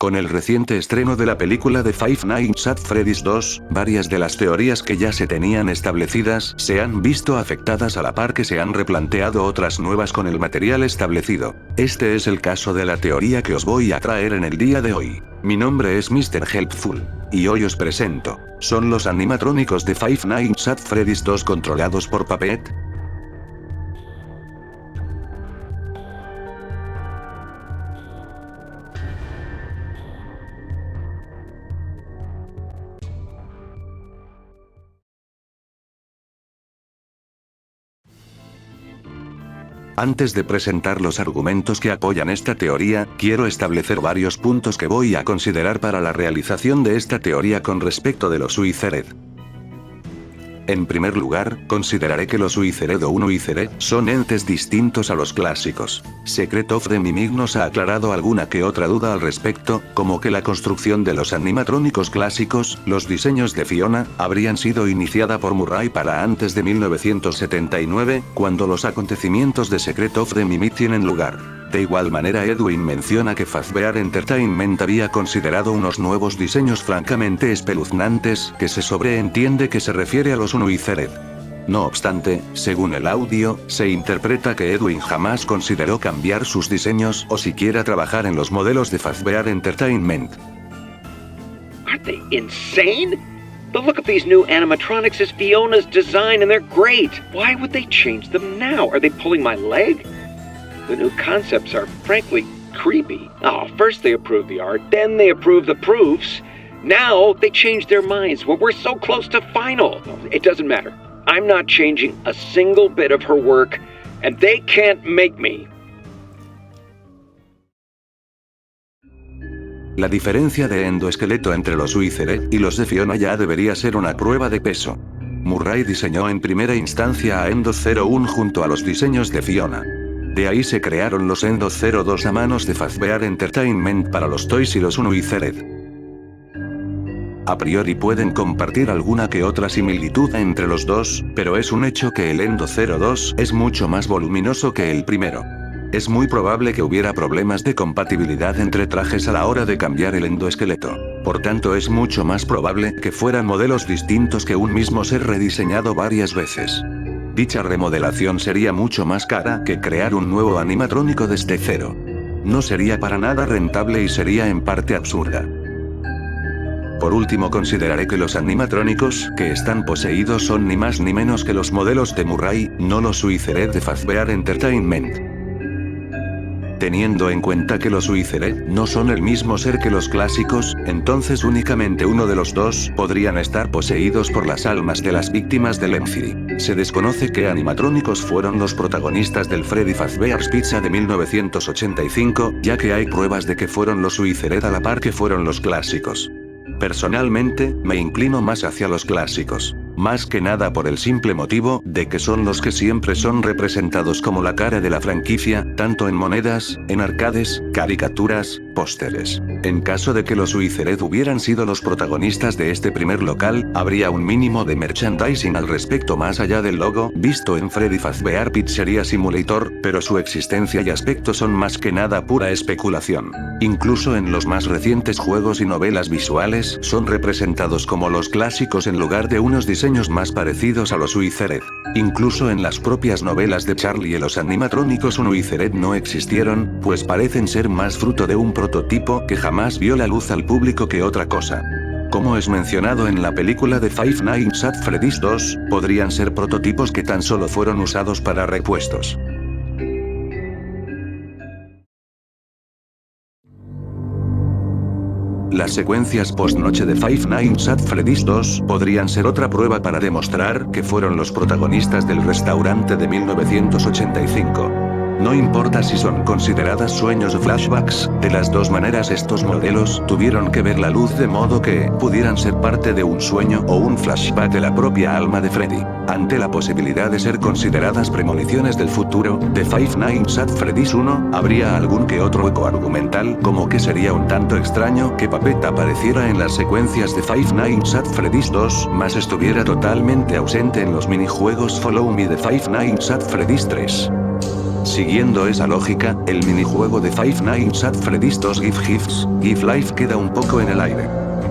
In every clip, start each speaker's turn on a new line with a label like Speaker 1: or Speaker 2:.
Speaker 1: Con el reciente estreno de la película de Five Nights at Freddy's 2, varias de las teorías que ya se tenían establecidas se han visto afectadas a la par que se han replanteado otras nuevas con el material establecido. Este es el caso de la teoría que os voy a traer en el día de hoy. Mi nombre es Mr. Helpful. Y hoy os presento. ¿Son los animatrónicos de Five Nights at Freddy's 2 controlados por Puppet? Antes de presentar los argumentos que apoyan esta teoría, quiero establecer varios puntos que voy a considerar para la realización de esta teoría con respecto de los Wizard. En primer lugar, consideraré que los Wizard o Wizard son entes distintos a los clásicos. Secret of the Mimic nos ha aclarado alguna que otra duda al respecto, como que la construcción de los animatrónicos clásicos, los diseños de Fiona, habrían sido iniciada por Murray para antes de 1979, cuando los acontecimientos de Secret of the Mimic tienen lugar. De igual manera Edwin menciona que Fazbear Entertainment había considerado unos nuevos diseños francamente espeluznantes, que se sobreentiende que se refiere a los Wizard. No obstante, según el audio, se interpreta que Edwin jamás consideró cambiar sus diseños o siquiera trabajar en los modelos de Fazbear Entertainment.
Speaker 2: Aren't they insane? The look of these new animatronics is Fiona's design and they're great. Why would they change them now? Are they pulling my leg? The new concepts are frankly creepy. Oh, first they approve the art, then they approve the proofs. Now they change their minds when we're so close to final. It doesn't matter. I'm not changing a single bit of her work, and they can't make me.
Speaker 1: La diferencia de endoesqueleto entre los Wizard y los de Fiona ya debería ser una prueba de peso. Murray diseñó en primera instancia a Endo 01 junto a los diseños de Fiona. De ahí se crearon los Endo 02 a manos de Fazbear Entertainment para los Toys y los Wizard. A priori pueden compartir alguna que otra similitud entre los dos, pero es un hecho que el Endo 02 es mucho más voluminoso que el primero. Es muy probable que hubiera problemas de compatibilidad entre trajes a la hora de cambiar el endoesqueleto. Por tanto es mucho más probable que fueran modelos distintos que un mismo ser rediseñado varias veces. Dicha remodelación sería mucho más cara que crear un nuevo animatrónico desde cero. No sería para nada rentable y sería en parte absurda. Por último consideraré que los animatrónicos que están poseídos son ni más ni menos que los modelos de Murray, no los Wizard de Fazbear Entertainment. Teniendo en cuenta que los Wizard no son el mismo ser que los clásicos, entonces únicamente uno de los dos podrían estar poseídos por las almas de las víctimas del MC. Se desconoce qué animatrónicos fueron los protagonistas del Freddy Fazbear's Pizza de 1985, ya que hay pruebas de que fueron los Wizard a la par que fueron los clásicos. Personalmente, me inclino más hacia los clásicos. Más que nada por el simple motivo de que son los que siempre son representados como la cara de la franquicia, tanto en monedas, en arcades, caricaturas, pósteres. En caso de que los Wizard hubieran sido los protagonistas de este primer local, habría un mínimo de merchandising al respecto más allá del logo, visto en Freddy Fazbear Pizzeria Simulator, pero su existencia y aspecto son más que nada pura especulación. Incluso en los más recientes juegos y novelas visuales, son representados como los clásicos en lugar de unos diseños más parecidos a los Wizard. Incluso en las propias novelas de Charlie los animatrónicos Wizard no existieron, pues parecen ser más fruto de un prototipo que jamás vio la luz al público que otra cosa. Como es mencionado en la película de Five Nights at Freddy's 2, podrían ser prototipos que tan solo fueron usados para repuestos. Las secuencias post-noche de Five Nights at Freddy's 2 podrían ser otra prueba para demostrar que fueron los protagonistas del restaurante de 1985. No importa si son consideradas sueños o flashbacks, de las dos maneras estos modelos tuvieron que ver la luz de modo que pudieran ser parte de un sueño o un flashback de la propia alma de Freddy. Ante la posibilidad de ser consideradas premoniciones del futuro, de Five Nights at Freddy's 1, habría algún que otro eco argumental, como que sería un tanto extraño que Puppet apareciera en las secuencias de Five Nights at Freddy's 2, mas estuviera totalmente ausente en los minijuegos Follow Me de Five Nights at Freddy's 3. Siguiendo esa lógica, el minijuego de Five Nights at Freddy's 2 Give Gifts, Give Life queda un poco en el aire.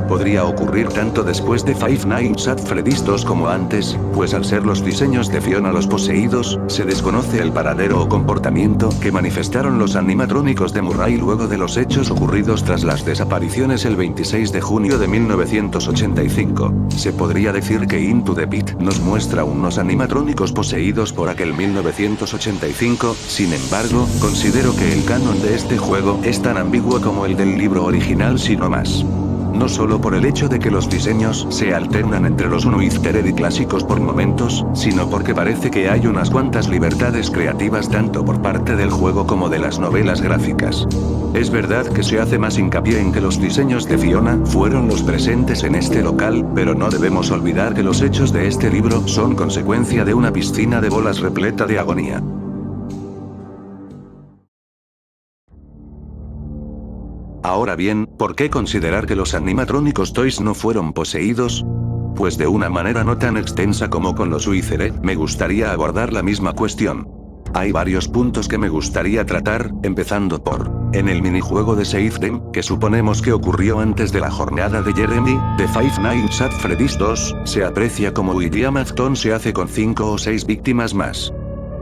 Speaker 1: Podría ocurrir tanto después de Five Nights at Freddy's 2 como antes, pues al ser los diseños de Fiona los poseídos, se desconoce el paradero o comportamiento que manifestaron los animatrónicos de Murray luego de los hechos ocurridos tras las desapariciones el 26 de junio de 1985. Se podría decir que Into the Pit nos muestra unos animatrónicos poseídos por aquel 1985, sin embargo, considero que el canon de este juego es tan ambiguo como el del libro original si no más. No solo por el hecho de que los diseños se alternan entre los Uneathered y clásicos por momentos, sino porque parece que hay unas cuantas libertades creativas tanto por parte del juego como de las novelas gráficas. Es verdad que se hace más hincapié en que los diseños de Fiona fueron los presentes en este local, pero no debemos olvidar que los hechos de este libro son consecuencia de una piscina de bolas repleta de agonía. Ahora bien, ¿por qué considerar que los animatrónicos Toys no fueron poseídos? Pues de una manera no tan extensa como con los Wizard, me gustaría abordar la misma cuestión. Hay varios puntos que me gustaría tratar, empezando por, en el minijuego de Save Them, que suponemos que ocurrió antes de la jornada de Jeremy, de Five Nights at Freddy's 2, se aprecia como William Afton se hace con 5 o 6 víctimas más.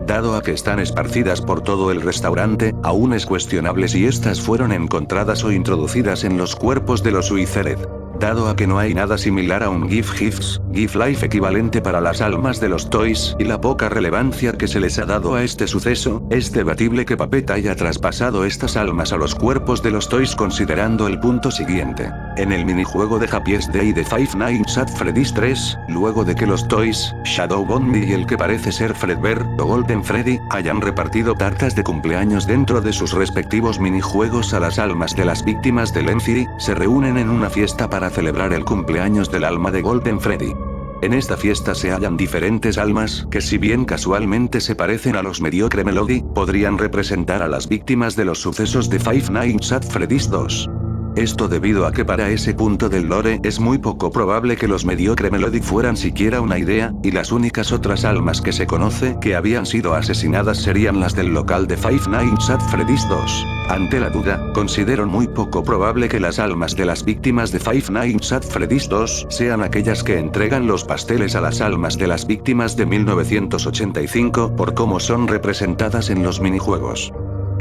Speaker 1: Dado a que están esparcidas por todo el restaurante, aún es cuestionable si estas fueron encontradas o introducidas en los cuerpos de los Wizard. Dado a que no hay nada similar a un Give Gifts, Give Life equivalente para las almas de los Toys, y la poca relevancia que se les ha dado a este suceso, es debatible que Puppet haya traspasado estas almas a los cuerpos de los Toys considerando el punto siguiente. En el minijuego de Happiest Day de Five Nights at Freddy's 3, luego de que los Toys, Shadow Bonnie y el que parece ser Fredbear, o Golden Freddy, hayan repartido tartas de cumpleaños dentro de sus respectivos minijuegos a las almas de las víctimas del City, se reúnen en una fiesta para celebrar el cumpleaños del alma de Golden Freddy. En esta fiesta se hallan diferentes almas que, si bien casualmente se parecen a los mediocre Melody, podrían representar a las víctimas de los sucesos de Five Nights at Freddy's 2. Esto debido a que para ese punto del lore es muy poco probable que los mediocre Melody fueran siquiera una idea, y las únicas otras almas que se conoce que habían sido asesinadas serían las del local de Five Nights at Freddy's 2. Ante la duda, considero muy poco probable que las almas de las víctimas de Five Nights at Freddy's 2 sean aquellas que entregan los pasteles a las almas de las víctimas de 1985 por cómo son representadas en los minijuegos.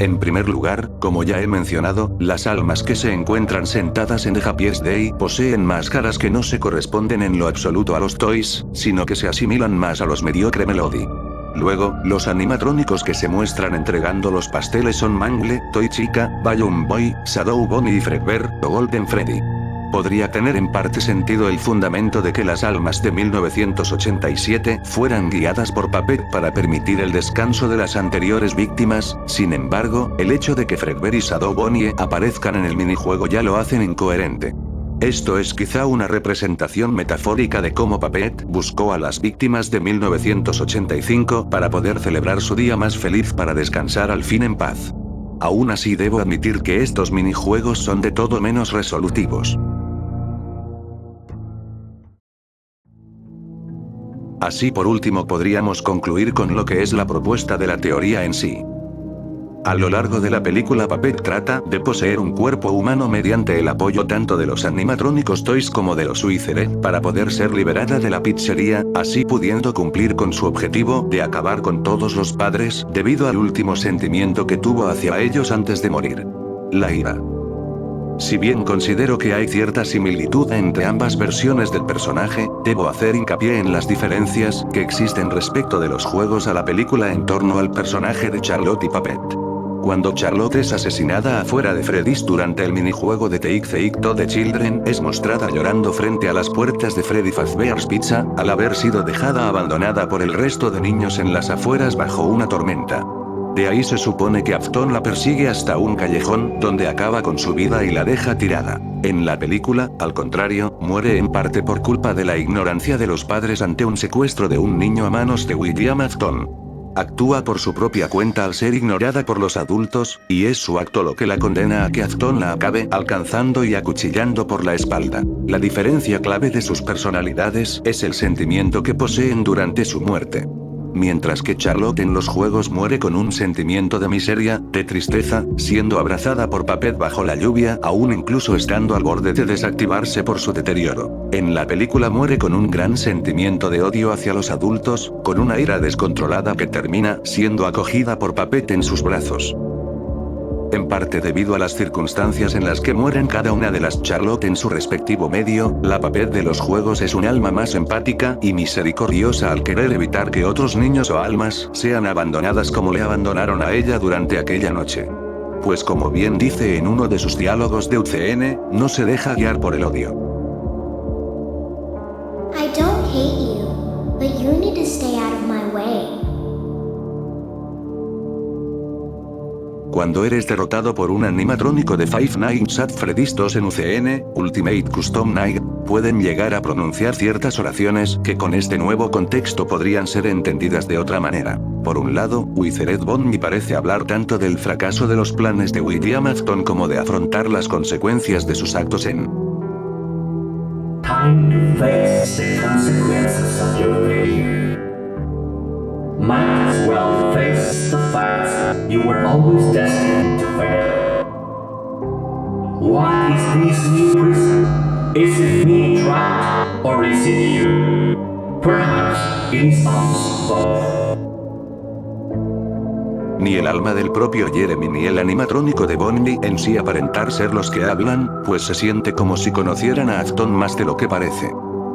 Speaker 1: En primer lugar, como ya he mencionado, las almas que se encuentran sentadas en The Happiest Day poseen máscaras que no se corresponden en lo absoluto a los Toys, sino que se asimilan más a los mediocre Melody. Luego, los animatrónicos que se muestran entregando los pasteles son Mangle, Toy Chica, Balloon Boy, Shadow Bonnie y Fredbear, o Golden Freddy. Podría tener en parte sentido el fundamento de que las almas de 1987 fueran guiadas por Puppet para permitir el descanso de las anteriores víctimas, sin embargo, el hecho de que Fredbear y Shadow Bonnie aparezcan en el minijuego ya lo hacen incoherente. Esto es quizá una representación metafórica de cómo Puppet buscó a las víctimas de 1985 para poder celebrar su día más feliz para descansar al fin en paz. Aún así debo admitir que estos minijuegos son de todo menos resolutivos. Así por último podríamos concluir con lo que es la propuesta de la teoría en sí. A lo largo de la película Puppet trata de poseer un cuerpo humano mediante el apoyo tanto de los animatrónicos Toys como de los Wizard para poder ser liberada de la pizzería, así pudiendo cumplir con su objetivo de acabar con todos los padres debido al último sentimiento que tuvo hacia ellos antes de morir: la ira. Si bien considero que hay cierta similitud entre ambas versiones del personaje, debo hacer hincapié en las diferencias que existen respecto de los juegos a la película en torno al personaje de Charlotte y Puppet. Cuando Charlotte es asesinada afuera de Freddy's durante el minijuego de Take to the Children, es mostrada llorando frente a las puertas de Freddy Fazbear's Pizza, al haber sido dejada abandonada por el resto de niños en las afueras bajo una tormenta. De ahí se supone que Afton la persigue hasta un callejón, donde acaba con su vida y la deja tirada. En la película, al contrario, muere en parte por culpa de la ignorancia de los padres ante un secuestro de un niño a manos de William Afton. Actúa por su propia cuenta al ser ignorada por los adultos, y es su acto lo que la condena a que Afton la acabe alcanzando y acuchillando por la espalda. La diferencia clave de sus personalidades es el sentimiento que poseen durante su muerte. mientras que Charlotte en los juegos muere con un sentimiento de miseria, de tristeza, siendo abrazada por Puppet bajo la lluvia, aún incluso estando al borde de desactivarse por su deterioro. En la película muere con un gran sentimiento de odio hacia los adultos, con una ira descontrolada que termina siendo acogida por Puppet en sus brazos. En parte debido a las circunstancias en las que mueren cada una de las Charlotte en su respectivo medio, la Puppet de los juegos es un alma más empática y misericordiosa al querer evitar que otros niños o almas sean abandonadas como le abandonaron a ella durante aquella noche. Pues como bien dice en uno de sus diálogos de UCN, no se deja guiar por el odio.
Speaker 3: I don't hate you, but you need to stay out of my way.
Speaker 1: Cuando eres derrotado por un animatrónico de Five Nights at Freddy's 2 en UCN, Ultimate Custom Night, pueden llegar a pronunciar ciertas oraciones que con este nuevo contexto podrían ser entendidas de otra manera. Por un lado, Wizard Bonnie parece hablar tanto del fracaso de los planes de William Afton como de afrontar las consecuencias de sus actos en
Speaker 4: Time to face the consequences of your failure. Might as well face the fact you were always destined to fail. What is this new prison? Is it me trapped, or is it you? Perhaps it is us both.
Speaker 1: Ni el alma del propio Jeremy ni el animatrónico de Bonnie en sí aparentar ser los que hablan, pues se siente como si conocieran a Afton más de lo que parece.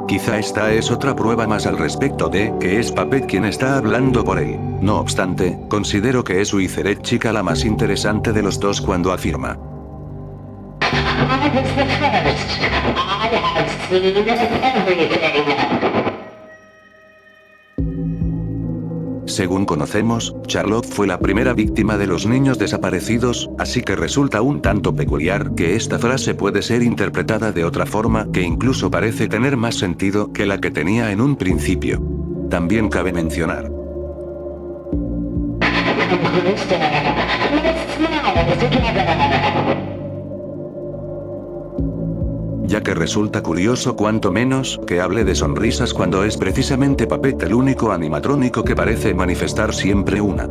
Speaker 1: Quizá esta es otra prueba más al respecto de que es Puppet quien está hablando por él. No obstante, considero que es Wizard chica la más interesante de los dos cuando afirma:
Speaker 5: I was the first. I have seen everything.
Speaker 1: Según conocemos, Charlotte fue la primera víctima de los niños desaparecidos, así que resulta un tanto peculiar que esta frase puede ser interpretada de otra forma que incluso parece tener más sentido que la que tenía en un principio. También cabe mencionar ya que resulta curioso cuanto menos que hable de sonrisas cuando es precisamente Puppet el único animatrónico que parece manifestar siempre una.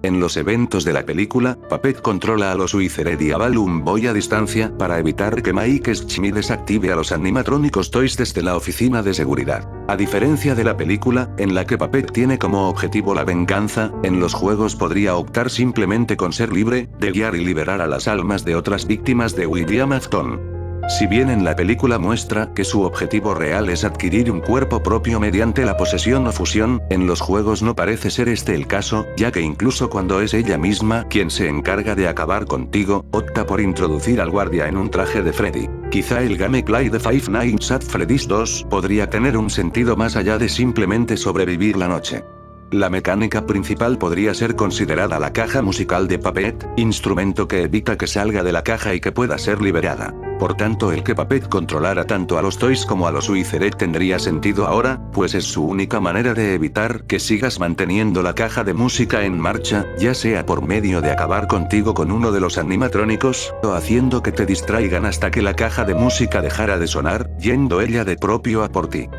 Speaker 1: En los eventos de la película, Puppet controla a los Wizard y a Balloon Boy a distancia para evitar que Mike Schmidt desactive a los animatrónicos Toys desde la oficina de seguridad. A diferencia de la película, en la que Puppet tiene como objetivo la venganza, en los juegos podría optar simplemente con ser libre, de guiar y liberar a las almas de otras víctimas de William Afton. Si bien en la película muestra que su objetivo real es adquirir un cuerpo propio mediante la posesión o fusión, en los juegos no parece ser este el caso, ya que incluso cuando es ella misma quien se encarga de acabar contigo, opta por introducir al guardia en un traje de Freddy. Quizá el gameplay de Five Nights at Freddy's 2 podría tener un sentido más allá de simplemente sobrevivir la noche. La mecánica principal podría ser considerada la caja musical de Puppet, instrumento que evita que salga de la caja y que pueda ser liberada. Por tanto, el que Puppet controlara tanto a los Toys como a los Wizard tendría sentido ahora, pues es su única manera de evitar que sigas manteniendo la caja de música en marcha, ya sea por medio de acabar contigo con uno de los animatrónicos, o haciendo que te distraigan hasta que la caja de música dejara de sonar, yendo ella de propio a por ti.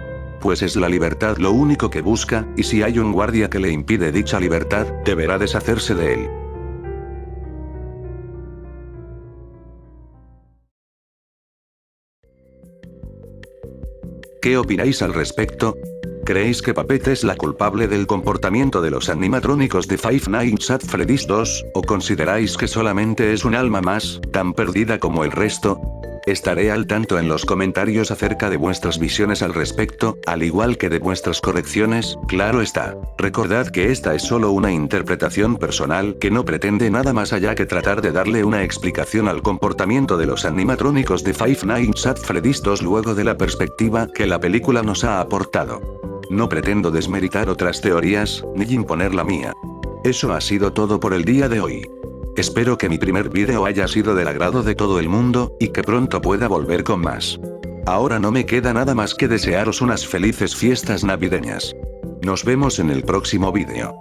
Speaker 1: Pues es la libertad lo único que busca, y si hay un guardia que le impide dicha libertad, deberá deshacerse de él. ¿Qué opináis al respecto? ¿Creéis que Puppet es la culpable del comportamiento de los animatrónicos de Five Nights at Freddy's 2, o consideráis que solamente es un alma más, tan perdida como el resto? Estaré al tanto en los comentarios acerca de vuestras visiones al respecto, al igual que de vuestras correcciones, claro está. Recordad que esta es solo una interpretación personal que no pretende nada más allá que tratar de darle una explicación al comportamiento de los animatrónicos de Five Nights at Freddy's 2 luego de la perspectiva que la película nos ha aportado. No pretendo desmeritar otras teorías, ni imponer la mía. Eso ha sido todo por el día de hoy. Espero que mi primer vídeo haya sido del agrado de todo el mundo, y que pronto pueda volver con más. Ahora no me queda nada más que desearos unas felices fiestas navideñas. Nos vemos en el próximo vídeo.